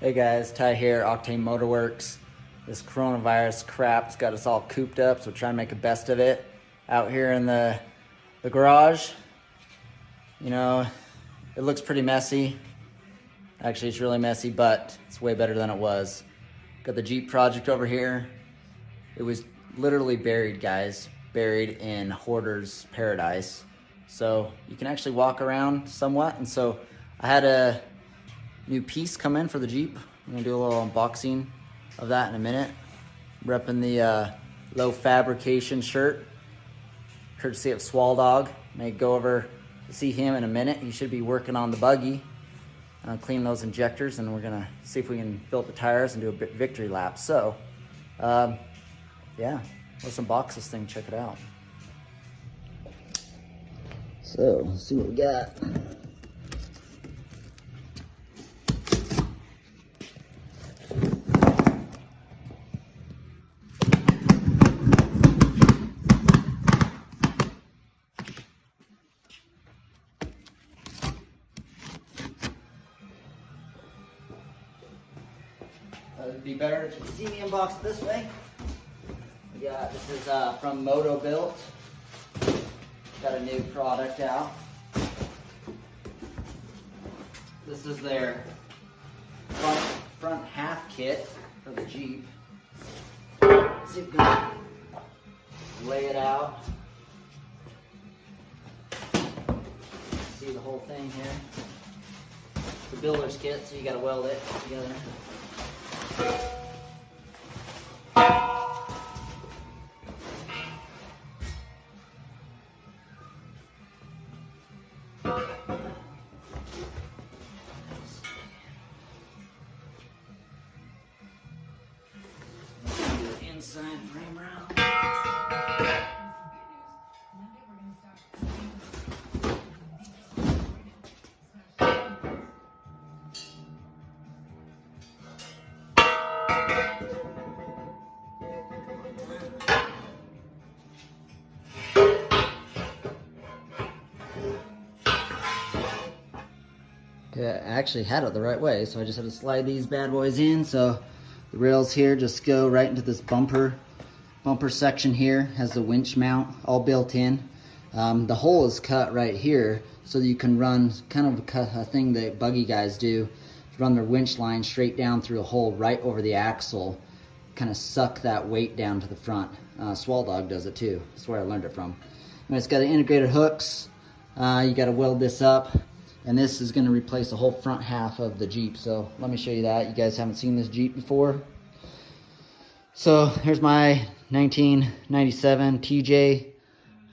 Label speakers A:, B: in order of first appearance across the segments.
A: Hey guys, Ty here, Octane Motorworks. This coronavirus crap's got us all cooped up, so trying to make the best of it. Out here in the garage, you know, it looks pretty messy. Actually, it's really messy, but it's way better than it was. Got the Jeep project over here. It was literally buried, guys. Buried in hoarder's paradise. So you can actually walk around somewhat, and so I had a new piece come in for the Jeep. I'm gonna do a little unboxing of that in a minute. Repping the Low Fabrication shirt, courtesy of Swall Dog. May go over to see him in a minute. He should be working on the buggy, clean those injectors, and we're gonna see if we can fill up the tires and do a victory lap. So, yeah, let's unbox this thing, check it out. So, let's see what we got. It'd be better if you could see me unbox it this way. Yeah, this is from Moto Built. Got a new product out. This is their front half kit for the Jeep. Let's see if we can lay it out. See the whole thing here. It's the builder's kit, so you gotta weld it together. Inside frame round. Yeah, I actually had it the right way, so I just had to slide these bad boys in. So the rails here just go right into this bumper section here. Has the winch mount all built in. The hole is cut right here so that you can run kind of a thing that buggy guys do, run their winch line straight down through a hole right over the axle, kind of suck that weight down to the front. Swall Dog does it too. That's where I learned it from. And it's got integrated hooks. You got to weld this up. And this is going to replace the whole front half of the Jeep. So let me show you that. You guys haven't seen this Jeep before. So here's my 1997 TJ.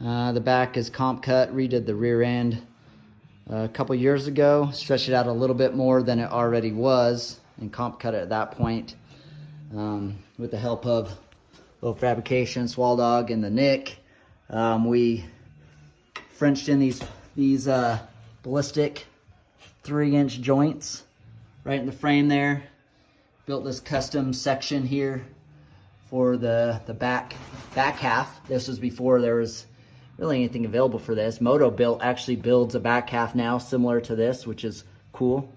A: The back is comp cut. Redid the rear end a couple years ago. Stretched it out a little bit more than it already was. And comp cut it at that point. With the help of Low Fabrication, Swall Dog, and the Nick. We Frenched in these ballistic 3-inch joints right in the frame there. Built this custom section here for the back half. This was before there was really anything available for this. Moto Built actually builds a back half now similar to this, which is cool.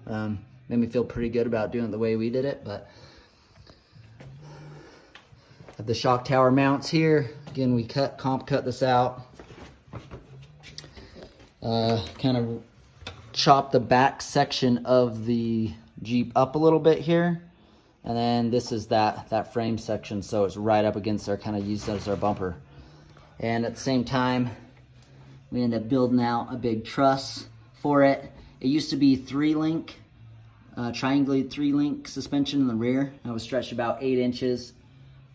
A: Made me feel pretty good about doing it the way we did it. But have the shock tower mounts here. Again, we comp cut this out. Kind of chop the back section of the Jeep up a little bit here, and then this is that frame section, so it's right up against our, kind of used as our bumper. And at the same time, we end up building out a big truss for it. It used to be 3-link, triangulated 3-link suspension in the rear. That was stretched about 8 inches.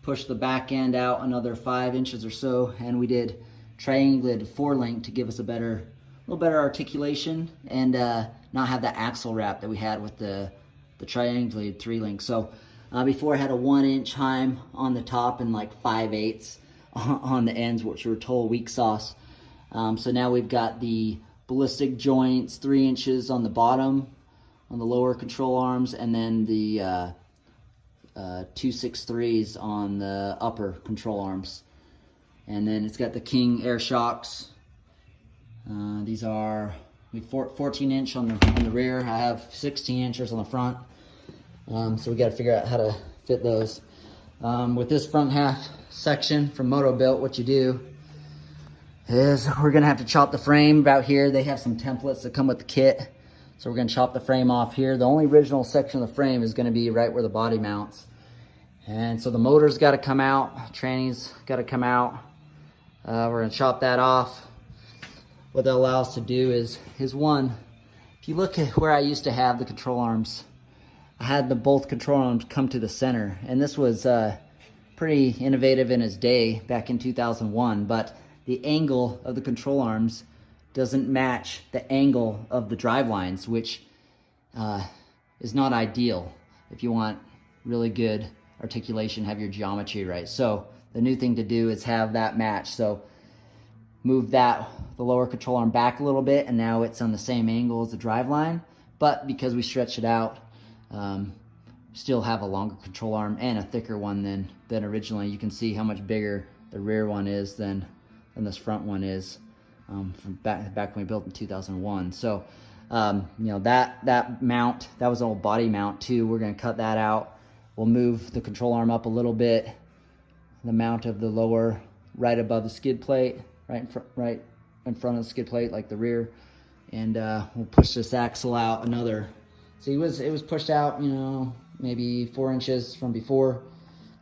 A: Pushed the back end out another 5 inches or so, and we did triangulated 4-link to give us a little better articulation and not have that axle wrap that we had with the triangulated 3-link. So before I had a 1-inch heim on the top and like 5/8 on the ends, which were total weak sauce. So now we've got the ballistic joints, 3 inches on the bottom, on the lower control arms, and then the 263s on the upper control arms. And then it's got the King air shocks. These are 14-inch on the rear. I have 16 inches on the front. So we got to figure out how to fit those. With this front half section from Moto-Built, what you do is we're gonna have to chop the frame about here. They have some templates that come with the kit. So we're gonna chop the frame off here. The only original section of the frame is gonna be right where the body mounts. And so the motor's gotta come out, tranny's gotta come out. We're gonna chop that off. What that allows us to do is one, if you look at where I used to have the control arms, I had both control arms come to the center. And this was pretty innovative in its day back in 2001, but the angle of the control arms doesn't match the angle of the drive lines, which is not ideal if you want really good articulation, have your geometry right. So the new thing to do is have that match. So move the lower control arm back a little bit, and now it's on the same angle as the drive line. But because we stretched it out, still have a longer control arm and a thicker one than originally. You can see how much bigger the rear one is than this front one is from back when we built in 2001. So you know, that mount, that was an old body mount too. We're going to cut that out. We'll move the control arm up a little bit, the mount of the lower right above the skid plate, right in front of the skid plate, like the rear, and we'll push this axle out another. See, it was pushed out, you know, maybe 4 inches from before.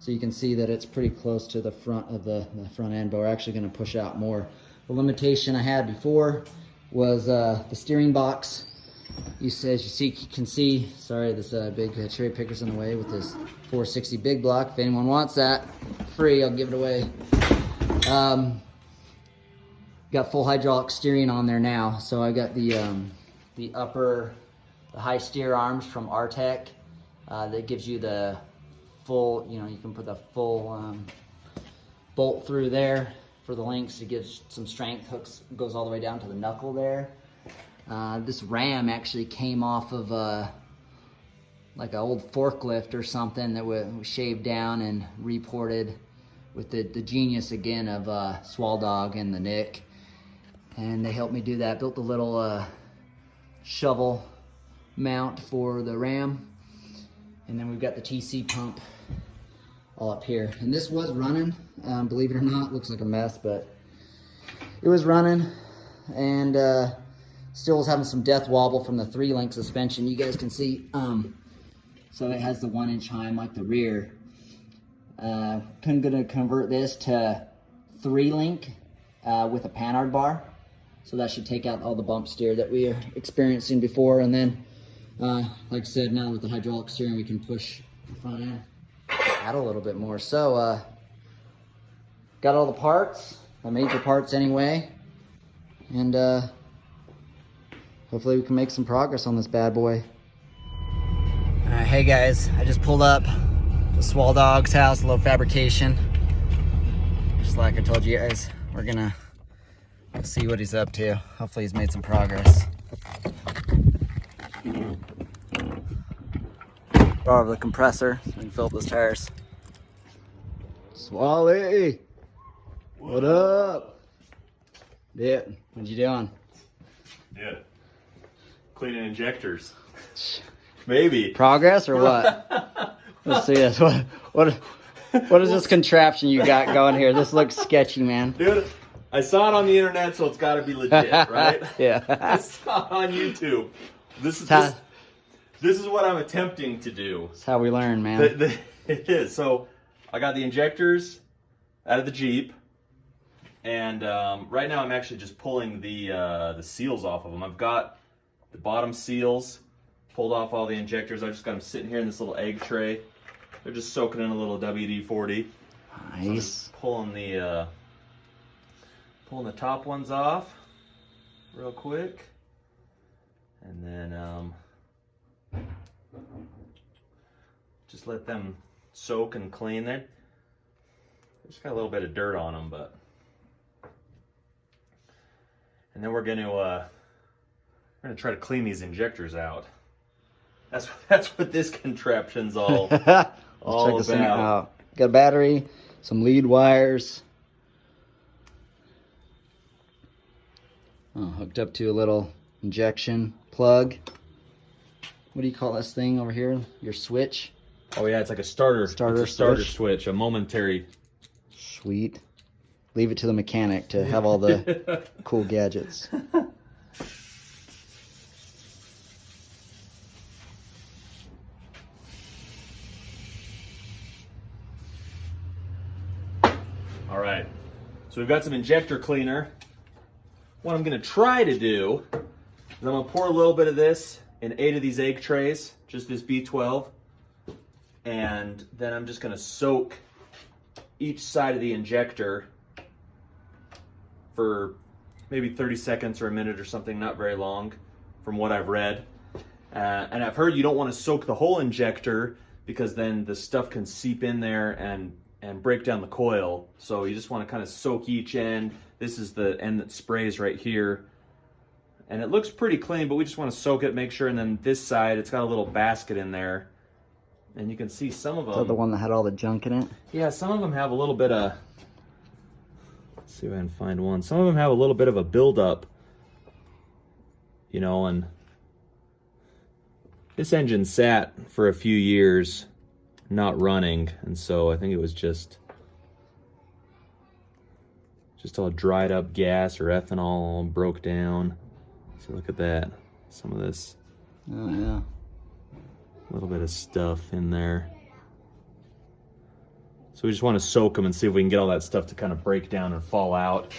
A: So you can see that it's pretty close to the front of the front end, but we're actually going to push out more. The limitation I had before was the steering box. You can see, sorry, this big cherry picker's in the way with this 460 big block. If anyone wants that, free, I'll give it away. Got full hydraulic steering on there now. So I got the high steer arms from Artec that gives you the full, you know, you can put the full bolt through there for the links to give some strength. Hooks goes all the way down to the knuckle there. This ram actually came off of like an old forklift or something that was shaved down and reported with the genius again of Swall Dog and the Nick. And they helped me do that. Built the little shovel mount for the ram. And then we've got the TC pump all up here. And this was running, believe it or not. Looks like a mess, but it was running. And still was having some death wobble from the 3-link suspension. You guys can see, so it has the 1-inch heim like the rear. I'm gonna convert this to 3-link with a Panhard bar. So that should take out all the bump steer that we were experiencing before. And then, like I said, now with the hydraulic steering, we can push the front end out a little bit more. So, got all the parts, the major parts anyway. And hopefully we can make some progress on this bad boy. All right, hey guys, I just pulled up to Swall Dog's house, Low Fabrication. Just like I told you guys, we're gonna see what he's up to. Hopefully he's made some progress. Borrow the compressor so we can fill up those tires. Swally, what up? Yeah, what you doing?
B: Yeah, cleaning injectors. Maybe.
A: Progress or what? Let's see this. What is this contraption you got going here? This looks sketchy, man.
B: Dude, I saw it on the internet, so it's got to be legit, right?
A: Yeah.
B: I saw it on YouTube. This is what I'm attempting to do.
A: That's how we learn, man.
B: It is. So I got the injectors out of the Jeep, and right now I'm actually just pulling the seals off of them. I've got the bottom seals pulled off all the injectors. I just got them sitting here in this little egg tray. They're just soaking in a little WD-40.
A: Nice.
B: So I'm just pulling the top ones off real quick, and then just let them soak and clean. There just got a little bit of dirt on them, but and then we're gonna try to clean these injectors out. That's what this contraption's all all
A: check this
B: about.
A: out. Got a battery, some lead wires. Hooked up to a little injection plug. what do you call this thing over here? Your switch.
B: Oh yeah, it's like a starter.
A: Starter
B: it's a starter
A: switch.
B: switch, a momentary.
A: Sweet. Leave it to the mechanic to have all the cool gadgets.
B: All right, so we've got some injector cleaner. What I'm gonna try to do is I'm gonna pour a little bit of this in 8 of these egg trays, just this B12, and then I'm just gonna soak each side of the injector for maybe 30 seconds or a minute or something, not very long from what I've read. And I've heard you don't want to soak the whole injector because then the stuff can seep in there and break down the coil. So you just want to kind of soak each end. This is the end that sprays right here. And it looks pretty clean, but we just want to soak it, make sure. And then this side, it's got a little basket in there. And you can see some of them.
A: Is that the one that had all the junk in it?
B: Yeah, some of them have a little bit of, let's see if I can find one. Some of them have a little bit of a buildup, you know, and this engine sat for a few years not running, and so I think it was just all dried up gas or ethanol all broke down. So look at that, some of this.
A: Oh yeah.
B: A little bit of stuff in there. So we just want to soak them and see if we can get all that stuff to kind of break down and fall out.